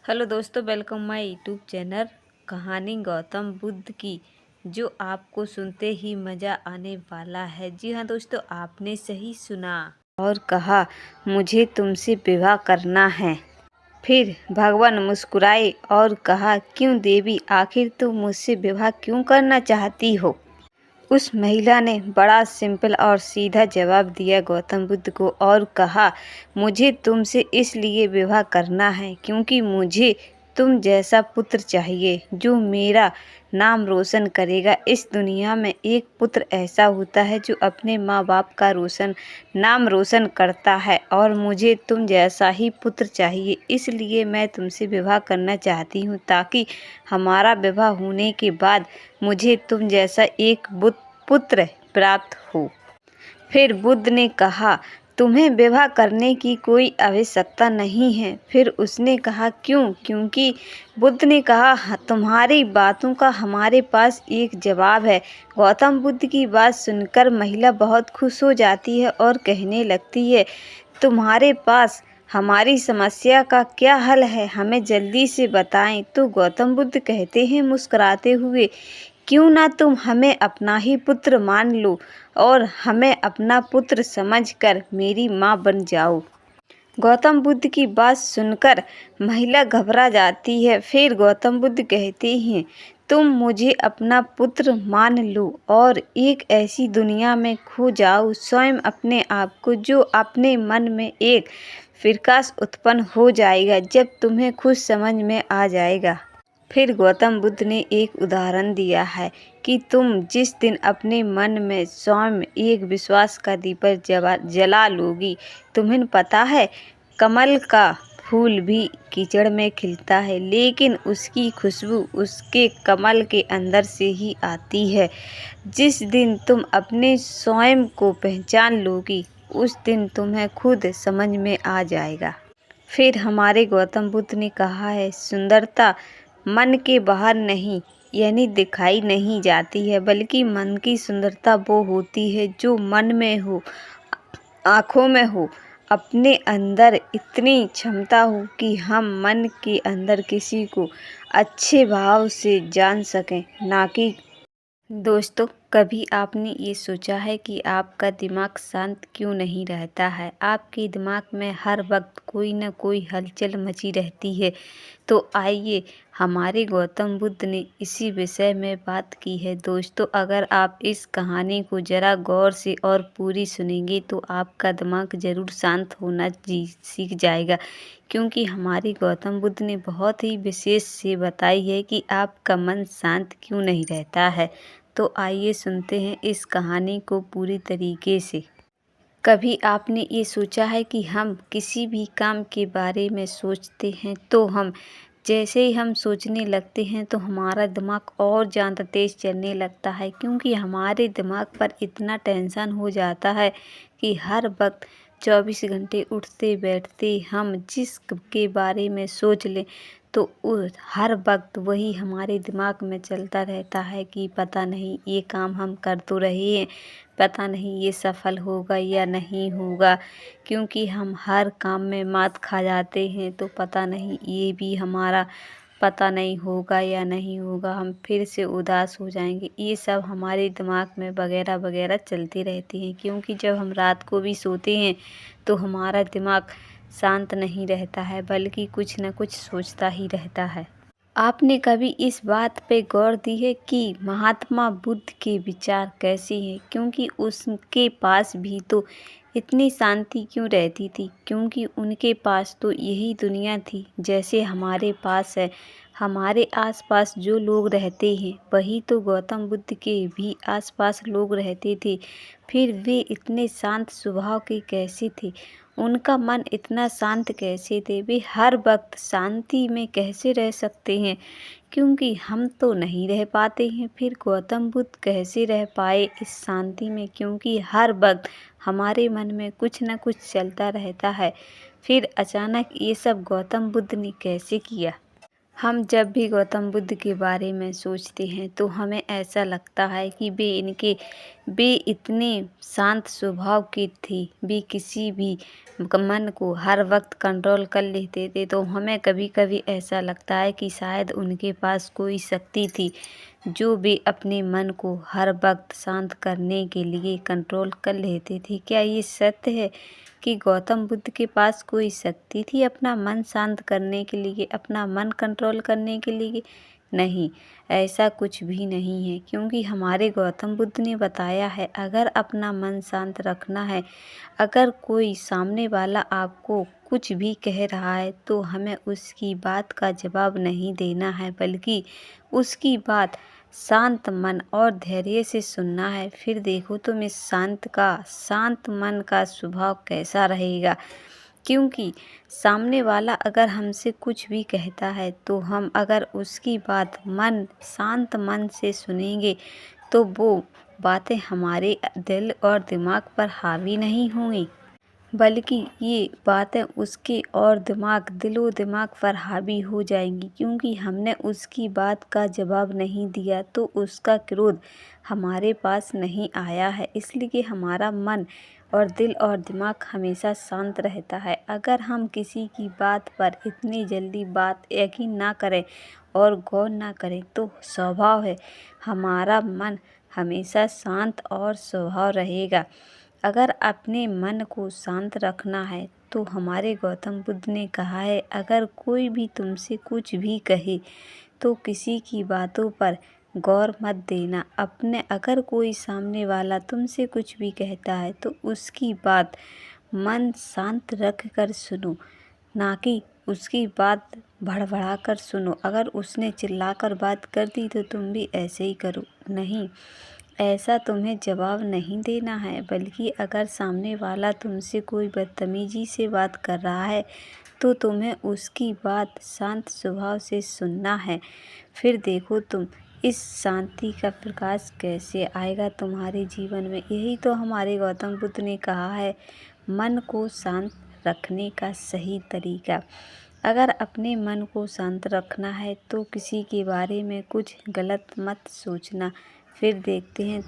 Hello दोस्तों, welcome my YouTube channel कहानी गौतम बुद्ध की, जो आपको सुनते ही मज़ा आने वाला है। जी हाँ दोस्तों, आपने सही सुना और कहा मुझे तुमसे विवाह करना है। फिर भगवान मुस्कुराए और कहा, क्यों देवी, आखिर तुम मुझसे विवाह क्यों करना चाहती हो? उस महिला ने बड़ा सिंपल और सीधा जवाब दिया गौतम बुद्ध को और कहा, मुझे तुमसे इसलिए विवाह करना है क्योंकि मुझे तुम जैसा पुत्र चाहिए जो मेरा नाम रोशन करेगा। इस दुनिया में एक पुत्र ऐसा होता है जो अपने माँ बाप का नाम रोशन करता है और मुझे तुम जैसा ही पुत्र चाहिए। इसलिए मैं तुमसे विवाह करना चाहती हूँ ताकि हमारा विवाह होने के बाद मुझे तुम जैसा एक पुत्र प्राप्त हो। फिर बुद्ध ने कहा, तुम्हें विवाह करने की कोई आवश्यकता नहीं है। फिर उसने कहा, क्यों? क्योंकि बुद्ध ने कहा, तुम्हारी बातों का हमारे पास एक जवाब है। गौतम बुद्ध की बात सुनकर महिला बहुत खुश हो जाती है और कहने लगती है, तुम्हारे पास हमारी समस्या का क्या हल है, हमें जल्दी से बताएं। तो गौतम बुद्ध कहते हैं मुस्कुराते हुए, क्यों ना तुम हमें अपना ही पुत्र मान लो और हमें अपना पुत्र समझकर मेरी माँ बन जाओ। गौतम बुद्ध की बात सुनकर महिला घबरा जाती है। फिर गौतम बुद्ध कहते हैं, तुम मुझे अपना पुत्र मान लो और एक ऐसी दुनिया में खो जाओ स्वयं अपने आप को, जो अपने मन में एक प्रकाश उत्पन्न हो जाएगा जब तुम्हें खुद समझ में आ जाएगा। फिर गौतम बुद्ध ने एक उदाहरण दिया है कि तुम जिस दिन अपने मन में स्वयं एक विश्वास का दीपक जला लोगी, तुम्हें पता है कमल का फूल भी कीचड़ में खिलता है लेकिन उसकी खुशबू उसके कमल के अंदर से ही आती है। जिस दिन तुम अपने स्वयं को पहचान लोगी उस दिन तुम्हें खुद समझ में आ जाएगा। फिर हमारे गौतम बुद्ध ने कहा है, सुंदरता मन के बाहर नहीं यानी दिखाई नहीं जाती है, बल्कि मन की सुंदरता वो होती है जो मन में हो, आँखों में हो, अपने अंदर इतनी क्षमता हो कि हम मन के अंदर किसी को अच्छे भाव से जान सकें, ना कि। दोस्तों, कभी आपने ये सोचा है कि आपका दिमाग शांत क्यों नहीं रहता है? आपके दिमाग में हर वक्त कोई न कोई हलचल मची रहती है। तो आइए, हमारे गौतम बुद्ध ने इसी विषय में बात की है। दोस्तों, अगर आप इस कहानी को ज़रा गौर से और पूरी सुनेंगे तो आपका दिमाग ज़रूर शांत होना सीख जाएगा, क्योंकि हमारे गौतम बुद्ध ने बहुत ही विशेष से बताई है कि आपका मन शांत क्यों नहीं रहता है। तो आइए सुनते हैं इस कहानी को पूरी तरीके से। कभी आपने ये सोचा है कि हम किसी भी काम के बारे में सोचते हैं तो हम जैसे ही हम सोचने लगते हैं तो हमारा दिमाग और ज़्यादा तेज़ चलने लगता है, क्योंकि हमारे दिमाग पर इतना टेंशन हो जाता है कि हर वक्त 24 घंटे उठते बैठते हम जिस के बारे में सोच लें तो हर वक्त वही हमारे दिमाग में चलता रहता है कि पता नहीं ये काम हम कर तो रहे हैं, पता नहीं ये सफल होगा या नहीं होगा, क्योंकि हम हर काम में मात खा जाते हैं तो पता नहीं ये भी हमारा पता नहीं होगा या नहीं होगा, हम फिर से उदास हो जाएंगे। ये सब हमारे दिमाग में वगैरह वगैरह चलती रहती हैं, क्योंकि जब हम रात को भी सोते हैं तो हमारा दिमाग शांत नहीं रहता है, बल्कि कुछ न कुछ सोचता ही रहता है। आपने कभी इस बात पे गौर दी है कि महात्मा बुद्ध के विचार कैसे हैं? क्योंकि उसके पास भी तो इतनी शांति क्यों रहती थी? क्योंकि उनके पास तो यही दुनिया थी जैसे हमारे पास है। हमारे आसपास जो लोग रहते हैं वही तो गौतम बुद्ध के भी आसपास लोग रहते थे। फिर वे इतने शांत स्वभाव के कैसे थे? उनका मन इतना शांत कैसे थे? वे हर वक्त शांति में कैसे रह सकते हैं? क्योंकि हम तो नहीं रह पाते हैं। फिर गौतम बुद्ध कैसे रह पाए इस शांति में? क्योंकि हर वक्त हमारे मन में कुछ न कुछ चलता रहता है। फिर अचानक ये सब गौतम बुद्ध ने कैसे किया? हम जब भी गौतम बुद्ध के बारे में सोचते हैं तो हमें ऐसा लगता है कि वे इतने शांत स्वभाव के थे। वे किसी भी मन को हर वक्त कंट्रोल कर लेते थे। तो हमें कभी कभी ऐसा लगता है कि शायद उनके पास कोई शक्ति थी जो वे अपने मन को हर वक्त शांत करने के लिए कंट्रोल कर लेते थे। क्या ये सत्य है कि गौतम बुद्ध के पास कोई शक्ति थी अपना मन शांत करने के लिए, अपना मन कंट्रोल करने के लिए? नहीं, ऐसा कुछ भी नहीं है, क्योंकि हमारे गौतम बुद्ध ने बताया है अगर अपना मन शांत रखना है, अगर कोई सामने वाला आपको कुछ भी कह रहा है तो हमें उसकी बात का जवाब नहीं देना है, बल्कि उसकी बात शांत मन और धैर्य से सुनना है। फिर देखो तुम इस शांत मन का स्वभाव कैसा रहेगा। क्योंकि सामने वाला अगर हमसे कुछ भी कहता है तो हम अगर उसकी बात शांत मन से सुनेंगे तो वो बातें हमारे दिल और दिमाग पर हावी नहीं होंगी, बल्कि ये बातें उसके और दिलो दिमाग पर हावी हो जाएंगी। क्योंकि हमने उसकी बात का जवाब नहीं दिया तो उसका क्रोध हमारे पास नहीं आया है। इसलिए हमारा मन और दिल और दिमाग हमेशा शांत रहता है। अगर हम किसी की बात पर इतनी जल्दी बात यकीन ना करें और गौर ना करें तो स्वभाव है हमारा मन हमेशा शांत और स्वभाव रहेगा। अगर अपने मन को शांत रखना है तो हमारे गौतम बुद्ध ने कहा है अगर कोई भी तुमसे कुछ भी कहे तो किसी की बातों पर गौर मत देना। अगर कोई सामने वाला तुमसे कुछ भी कहता है तो उसकी बात मन शांत रख कर सुनो, ना कि उसकी बात भड़बड़ा कर सुनो। अगर उसने चिल्लाकर बात कर दी तो तुम भी ऐसे ही करो। नहीं, ऐसा तुम्हें जवाब नहीं देना है, बल्कि अगर सामने वाला तुमसे कोई बदतमीजी से बात कर रहा है तो तुम्हें उसकी बात शांत स्वभाव से सुनना है। फिर देखो तुम इस शांति का प्रकाश कैसे आएगा तुम्हारे जीवन में। यही तो हमारे गौतम बुद्ध ने कहा है मन को शांत रखने का सही तरीका। अगर अपने मन को शांत रखना है तो किसी के बारे में कुछ गलत मत सोचना। फिर देखते हैं